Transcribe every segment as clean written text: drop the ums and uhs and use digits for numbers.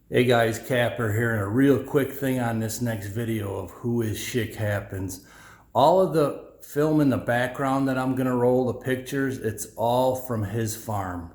Hey guys, Kapper here, and a real quick thing on this next video of who is Schick Happens. All of the film in the background that I'm gonna roll, the pictures, it's all from his farm.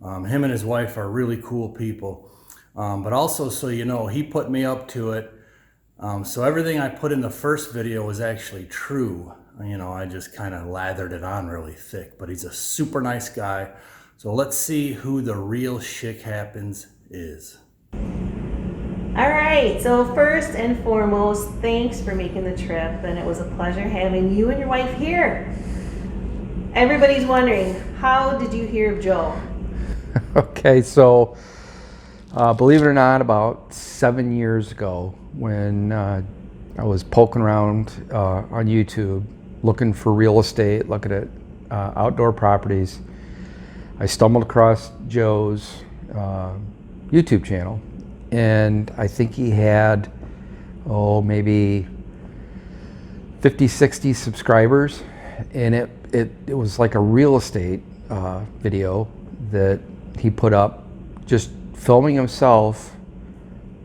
Him and his wife are really cool people. But also, so you know, he put me up to it. So everything I put in the first video was actually true. You know, I just kind of lathered it on really thick, but he's a super nice guy. So let's see who the real Schick Happens is. All right, so first and foremost, thanks for making the trip, and it was a pleasure having you and your wife here. Everybody's wondering, how did you hear of Joe? Okay, so believe it or not, about 7 years ago, when I was poking around on YouTube, looking for real estate, looking at outdoor properties, I stumbled across Joe's YouTube channel. And I think he had, maybe 50, 60 subscribers. And it was like a real estate video that he put up, just filming himself,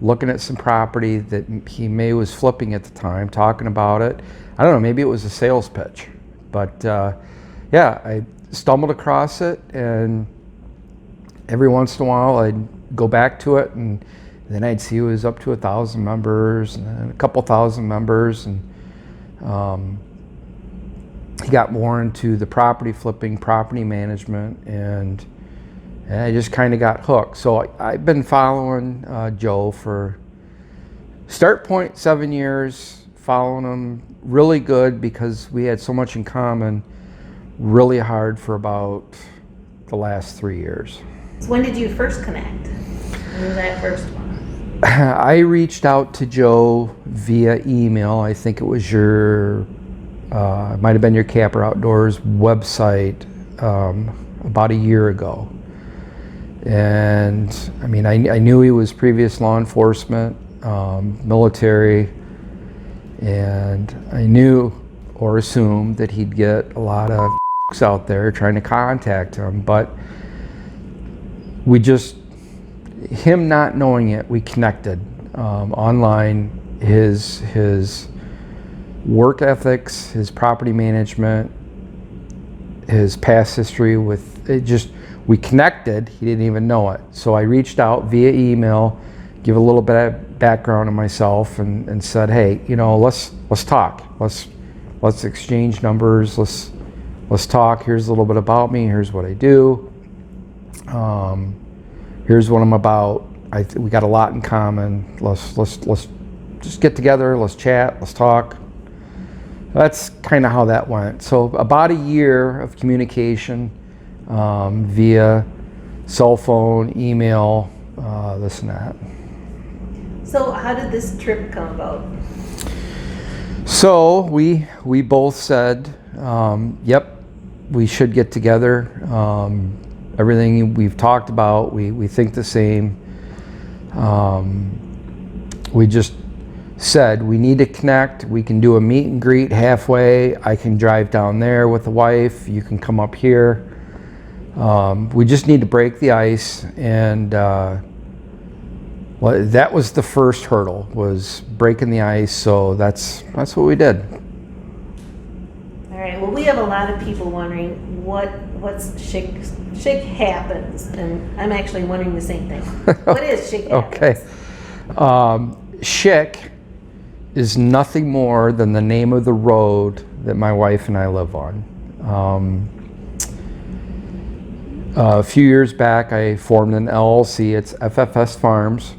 looking at some property that he may was flipping at the time, talking about it. I don't know, maybe it was a sales pitch. But yeah, I stumbled across it, and every once in a while I'd go back to it, and then I'd see it was up to 1,000 members and then a couple thousand members, and he got more into the property flipping, property management, and I just kind of got hooked. So I've been following Joe for start point 7 years, following him really good because we had so much in common, really hard for about the last 3 years. So when did you first connect? When was that first one? I reached out to Joe via email. I think it was your, it might have been your Kapper Outdoors website about a year ago. And I mean, I knew he was previous law enforcement, military, and I knew or assumed that he'd get a lot of out there trying to contact him, but we just, him not knowing it, we connected online. His work ethics, his property management, his past history with it, just we connected. He didn't even know it. So I reached out via email, give a little bit of background on myself, and said, hey, you know, let's talk. Let's exchange numbers. Let's talk. Here's a little bit about me. Here's what I do. Here's what I'm about. We got a lot in common. Let's just get together. Let's chat. Let's talk. That's kind of how that went. So about a year of communication via cell phone, email, this and that. So how did this trip come about? So we both said, yep, we should get together. Everything we've talked about, we think the same. We just said we need to connect. We can do a meet and greet halfway. I can drive down there with the wife. You can come up here. We just need to break the ice, and well, that was the first hurdle, was breaking the ice. So that's what we did. All right, well, we have a lot of people wondering what's Schick Happens, and I'm actually wondering the same thing. What is Schick Happens? Okay. Schick is nothing more than the name of the road that my wife and I live on. A few years back, I formed an LLC. It's FFS Farms,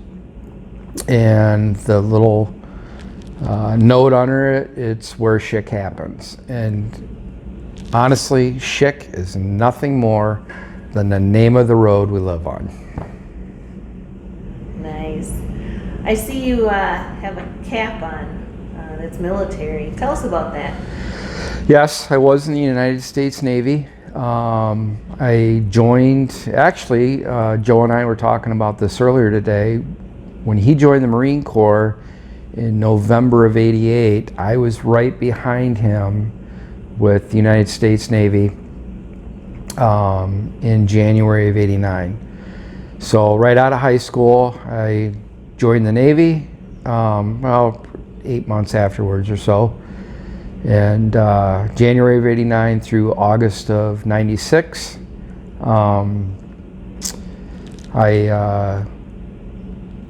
and the little note under it, it's where Schick happens. And honestly, Schick is nothing more than the name of the road we live on. Nice. I see you have a cap on that's military. Tell us about that. Yes, I was in the United States Navy. I joined, actually, Joe and I were talking about this earlier today. When he joined the Marine Corps in November of '88, I was right behind him with the United States Navy in January of '89. So right out of high school, I joined the Navy, well, 8 months afterwards or so. And January of '89 through August of '96, I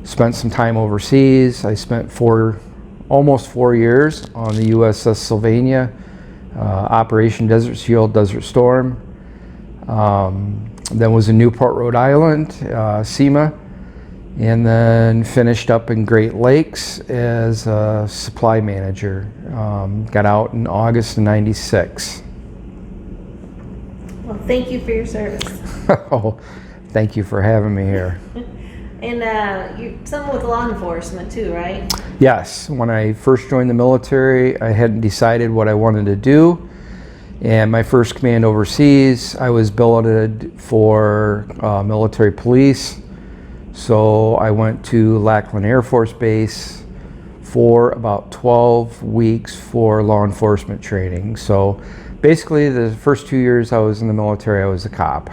spent some time overseas. I spent almost 4 years on the USS Sylvania, Operation Desert Shield, Desert Storm. Then was in Newport, Rhode Island, SEMA, and then finished up in Great Lakes as a supply manager. Got out in August of '96. Well, thank you for your service. Oh, thank you for having me here. And you're someone with law enforcement too, right? Yes, when I first joined the military, I hadn't decided what I wanted to do. And my first command overseas, I was billeted for military police. So I went to Lackland Air Force Base for about 12 weeks for law enforcement training. So basically the first 2 years I was in the military, I was a cop.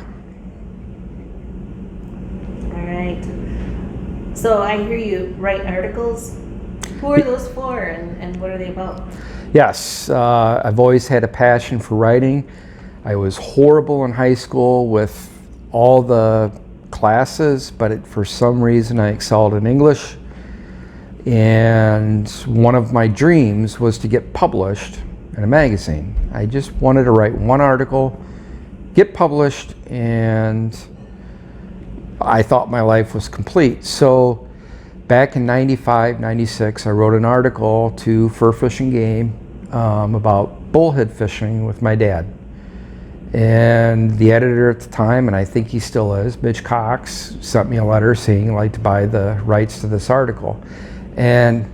All right. So I hear you write articles. Who are those for and what are they about? Yes, I've always had a passion for writing. I was horrible in high school with all the classes, but for some reason I excelled in English. And one of my dreams was to get published in a magazine. I just wanted to write one article, get published, and I thought my life was complete. So back in '95, '96, I wrote an article to Fur Fish and Game about bullhead fishing with my dad. And the editor at the time, and I think he still is, Mitch Cox, sent me a letter saying he'd like to buy the rights to this article. And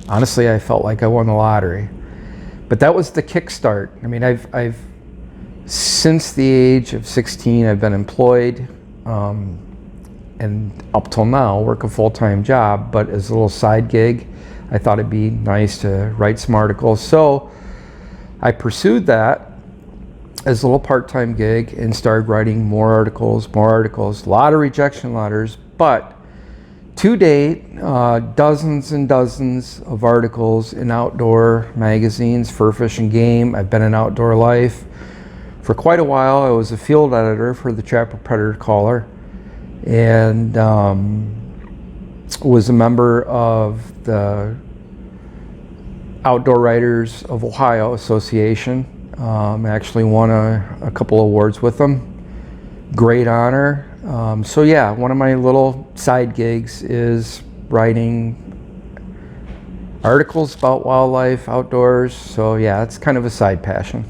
honestly, I felt like I won the lottery. But that was the kickstart. I mean, I've since the age of 16, I've been employed, and up till now, work a full-time job, but as a little side gig, I thought it'd be nice to write some articles. So I pursued that as a little part-time gig and started writing more articles, a lot of rejection letters, but to date, dozens and dozens of articles in outdoor magazines, Fur Fish and Game. I've been in Outdoor Life for quite a while. I was a field editor for the Trapper Predator Caller, and was a member of the Outdoor Writers of Ohio Association. Actually won a couple awards with them. Great honor. So yeah, one of my little side gigs is writing articles about wildlife, outdoors. So yeah, it's kind of a side passion.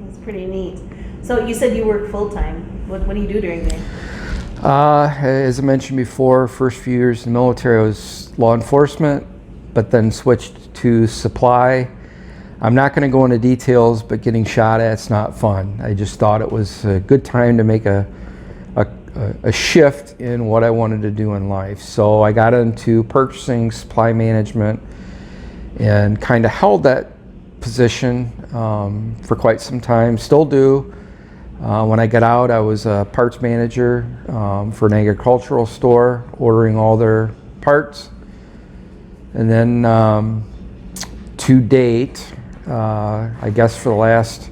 That's pretty neat. So you said you work full-time. What do you do during the day? As I mentioned before, first few years in the military I was law enforcement, but then switched to supply. I'm not going to go into details, but getting shot at's not fun. I just thought it was a good time to make a shift in what I wanted to do in life. So I got into purchasing, supply management, and kind of held that position for quite some time, still do. When I got out, I was a parts manager for an agricultural store, ordering all their parts. And then to date, I guess for the last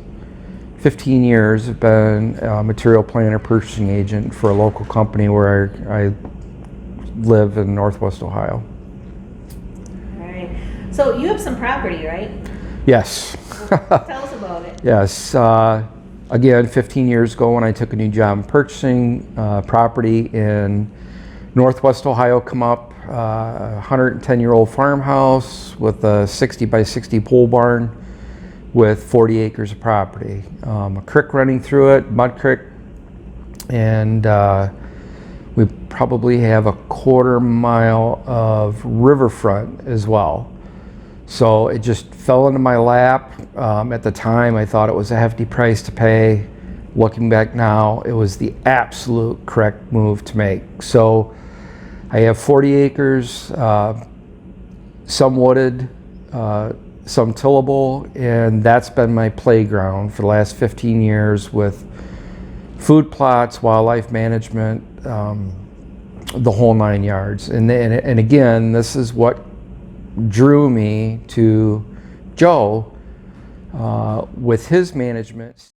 15 years, I've been a material planner purchasing agent for a local company where I live in Northwest Ohio. All right. So you have some property, right? Yes. Tell us about it. Yes. Again, 15 years ago when I took a new job in purchasing property in Northwest Ohio, come up, 110-year-old farmhouse with a 60 by 60 pole barn with 40 acres of property. A creek running through it, Mud Creek, and we probably have a 1/4 mile of riverfront as well. So it just fell into my lap. At the time, I thought it was a hefty price to pay. Looking back now, it was the absolute correct move to make. So I have 40 acres, some wooded, some tillable, and that's been my playground for the last 15 years with food plots, wildlife management, the whole 9 yards. And again, this is what drew me to Joe with his management.